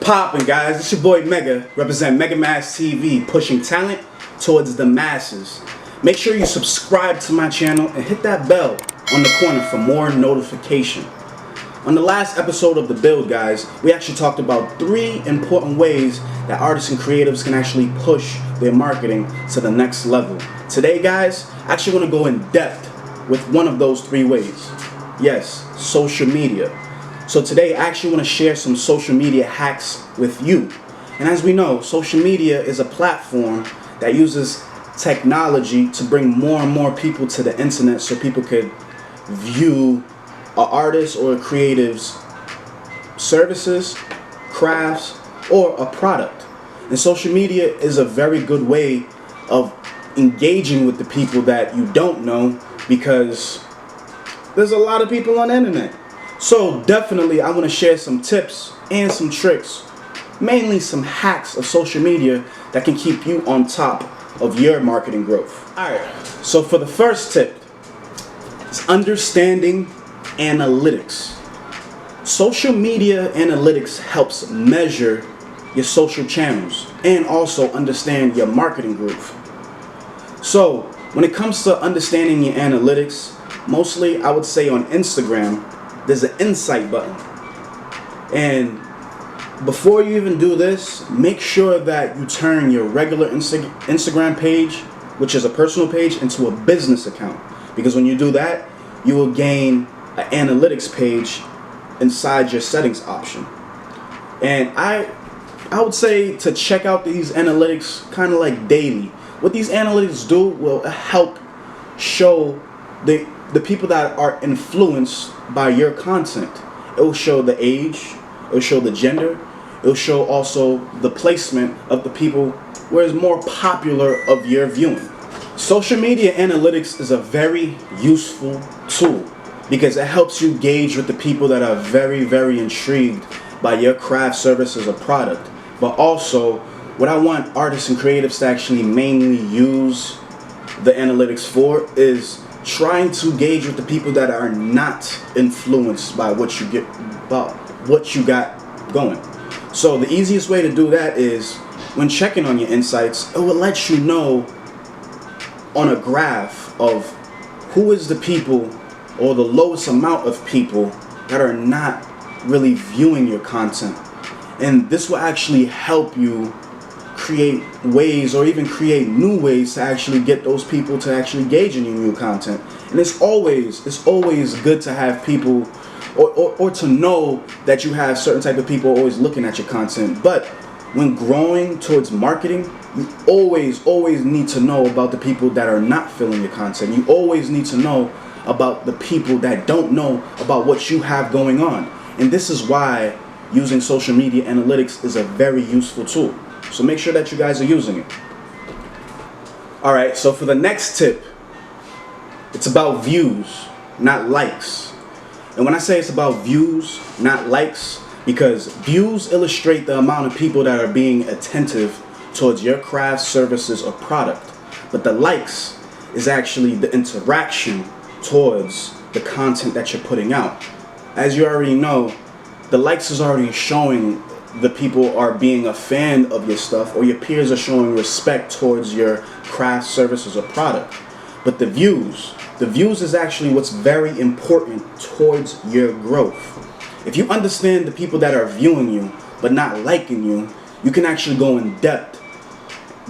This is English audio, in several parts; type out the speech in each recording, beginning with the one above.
Poppin', guys, it's your boy Mega, represent Mega Mass TV, pushing talent towards the masses. Make sure you subscribe to my channel and hit that bell on the corner for more notification. On the last episode of The Build, guys, we actually talked about 3 important ways that artists and creatives can actually push their marketing to the next level. Today, guys, I actually want to go in depth with one of those 3 ways. Yes, social media. So today I actually want to share some social media hacks with you. And as we know, social media is a platform that uses technology to bring more and more people to the internet so people could view an artist or a creative's services, crafts, or a product. And social media is a very good way of engaging with the people that you don't know, because there's a lot of people on the internet. So definitely I want to share some tips and some tricks, mainly some hacks of social media that can keep you on top of your marketing growth. Alright, so for the first tip, it's understanding analytics. Social media analytics helps measure your social channels and also understand your marketing growth. So when it comes to understanding your analytics, mostly I would say on Instagram, there's an insight button. And before you even do this, make sure that you turn your regular Instagram page, which is a personal page, into a business account. Because when you do that, you will gain an analytics page inside your settings option. And I would say to check out these analytics kind of like daily. What these analytics do will help show the people that are influenced by your content. It will show the age, it will show the gender, it will show also the placement of the people where it's more popular of your viewing. Social media analytics is a very useful tool because it helps you gauge with the people that are very intrigued by your craft, services, or product. But also, what I want artists and creatives to actually mainly use the analytics for is trying to gauge with the people that are not influenced by what you got going. So the easiest way to do that is when checking on your insights, it will let you know on a graph of who is the people or the lowest amount of people that are not really viewing your content. And this will actually help you create ways or even create new ways to actually get those people to actually engage in your new content. And it's always good to have people or to know that you have certain type of people always looking at your content. But when growing towards marketing, you always need to know about the people that are not feeling your content. You always need to know about the people that don't know about what you have going on. And this is why using social media analytics is a very useful tool. So make sure that you guys are using it. Alright, so for the next tip, it's about views, not likes. And when I say it's about views, not likes, because views illustrate the amount of people that are being attentive towards your craft, services, or product. But the likes is actually the interaction towards the content that you're putting out. As you already know, the likes is already showing the people are being a fan of your stuff, or your peers are showing respect towards your craft, services, or product. But the views is actually what's very important towards your growth. If you understand the people that are viewing you but not liking you, you can actually go in depth,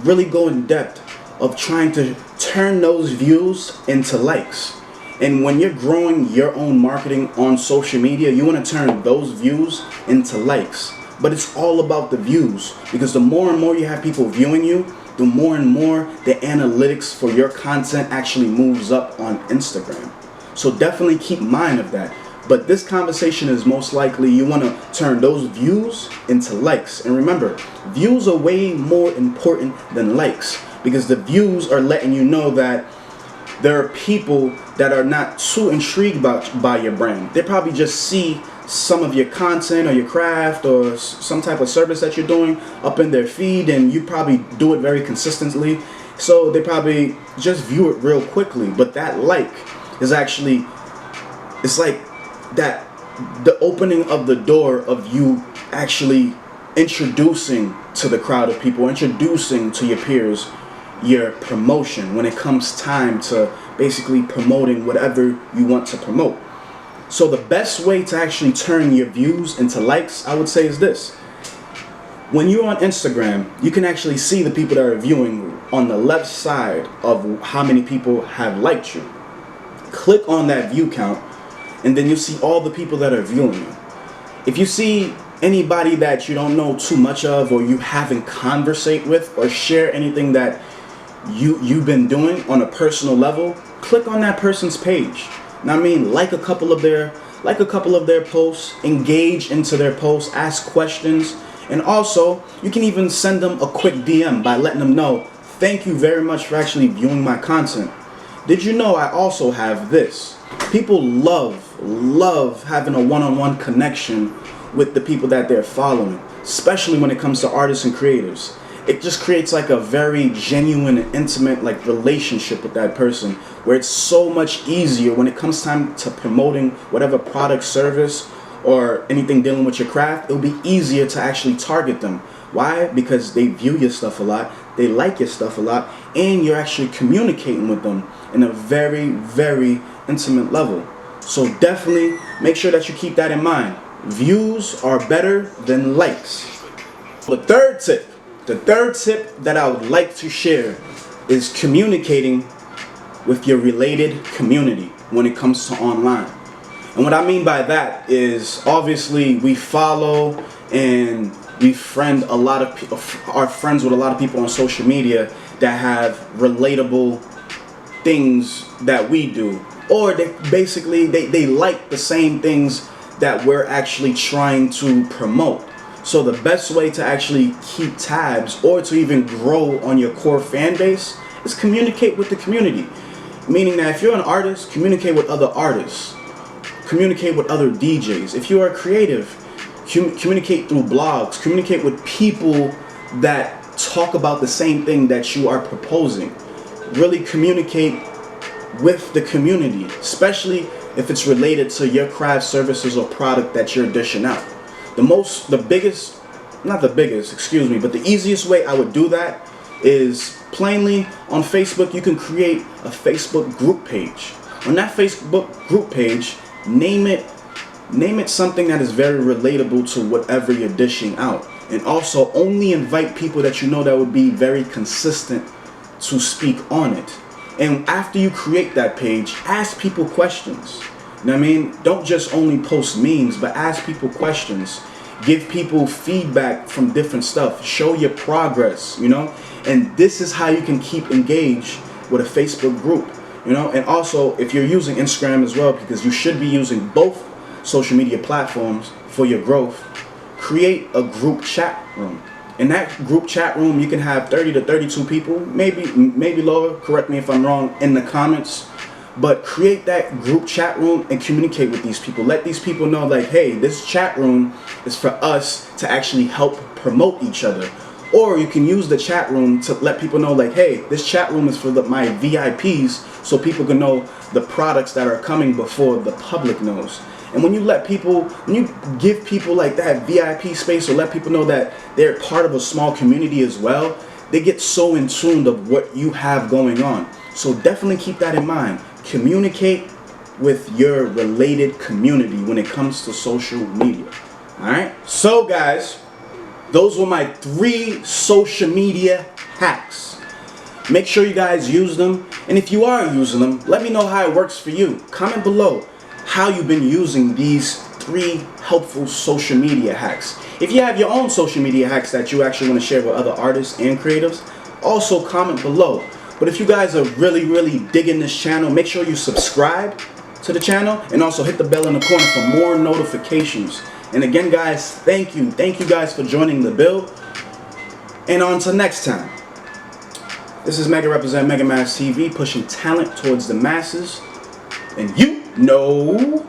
really go in depth of trying to turn those views into likes. And when you're growing your own marketing on social media, you want to turn those views into likes. But it's all about the views, because the more and more you have people viewing you, the more and more the analytics for your content actually moves up on Instagram. So definitely keep mind of that. But this conversation is most likely you want to turn those views into likes. And remember, views are way more important than likes, because the views are letting you know that there are people that are not too intrigued by your brand. They probably just see some of your content or your craft or some type of service that you're doing up in their feed, and you probably do it very consistently, so they probably just view it real quickly. But that like is actually, it's like that the opening of the door of you actually introducing to the crowd of people, introducing to your peers your promotion when it comes time to basically promoting whatever you want to promote. So the best way to actually turn your views into likes, I would say, is this. When you're on Instagram, you can actually see the people that are viewing on the left side of how many people have liked you. Click on that view count, and then you see all the people that are viewing you. If you see anybody that you don't know too much of, or you haven't conversate with or share anything that you've been doing on a personal level, click on that person's page. Now, I mean, like a couple of their posts, engage into their posts, ask questions, and also you can even send them a quick DM by letting them know, thank you very much for actually viewing my content. Did you know I also have this? People love having a one-on-one connection with the people that they're following, especially when it comes to artists and creators. It just creates like a very genuine and intimate like relationship with that person, where it's so much easier when it comes time to promoting whatever product, service, or anything dealing with your craft. It'll be easier to actually target them. Why? Because they view your stuff a lot, they like your stuff a lot, and you're actually communicating with them in a very, very intimate level. So definitely make sure that you keep that in mind. Views are better than likes. The third tip that I would like to share is communicating with your related community when it comes to online. And what I mean by that is, obviously we follow and we friend a lot of people, are friends with a lot of people on social media that have relatable things that we do, or they basically they like the same things that we're actually trying to promote. So the best way to actually keep tabs or to even grow on your core fan base is communicate with the community. Meaning that if you're an artist, communicate with other artists, communicate with other DJs. If you are creative, communicate through blogs, communicate with people that talk about the same thing that you are proposing. Really communicate with the community, especially if it's related to your craft, services, or product that you're dishing out. The easiest way I would do that is plainly on Facebook. You can create a Facebook group page. On that Facebook group page, name it something that is very relatable to whatever you're dishing out, and also only invite people that you know that would be very consistent to speak on it. And after you create that page, ask people questions. You know what I mean? Don't just only post memes, but ask people questions. Give people feedback from different stuff. Show your progress, you know? And this is how you can keep engaged with a Facebook group, you know? And also, if you're using Instagram as well, because you should be using both social media platforms for your growth, create a group chat room. In that group chat room, you can have 30 to 32 people, maybe lower, correct me if I'm wrong in the comments. But create that group chat room and communicate with these people. Let these people know, like, hey, this chat room is for us to actually help promote each other. Or you can use the chat room to let people know, like, hey, this chat room is for my VIPs, so people can know the products that are coming before the public knows. And when you give people like that VIP space, or let people know that they're part of a small community as well, they get so in tune of what you have going on. So definitely keep that in mind. Communicate with your related community when it comes to social media. Alright? So guys, those were my 3 social media hacks. Make sure you guys use them. And if you are using them, let me know how it works for you. Comment below how you've been using these 3 helpful social media hacks. If you have your own social media hacks that you actually want to share with other artists and creatives, also comment below. But if you guys are really digging this channel, make sure you subscribe to the channel and also hit the bell in the corner for more notifications. And again, guys, thank you guys for joining the build. And on to next time. This is Mega represent Mega Mass TV, pushing talent towards the masses. And you know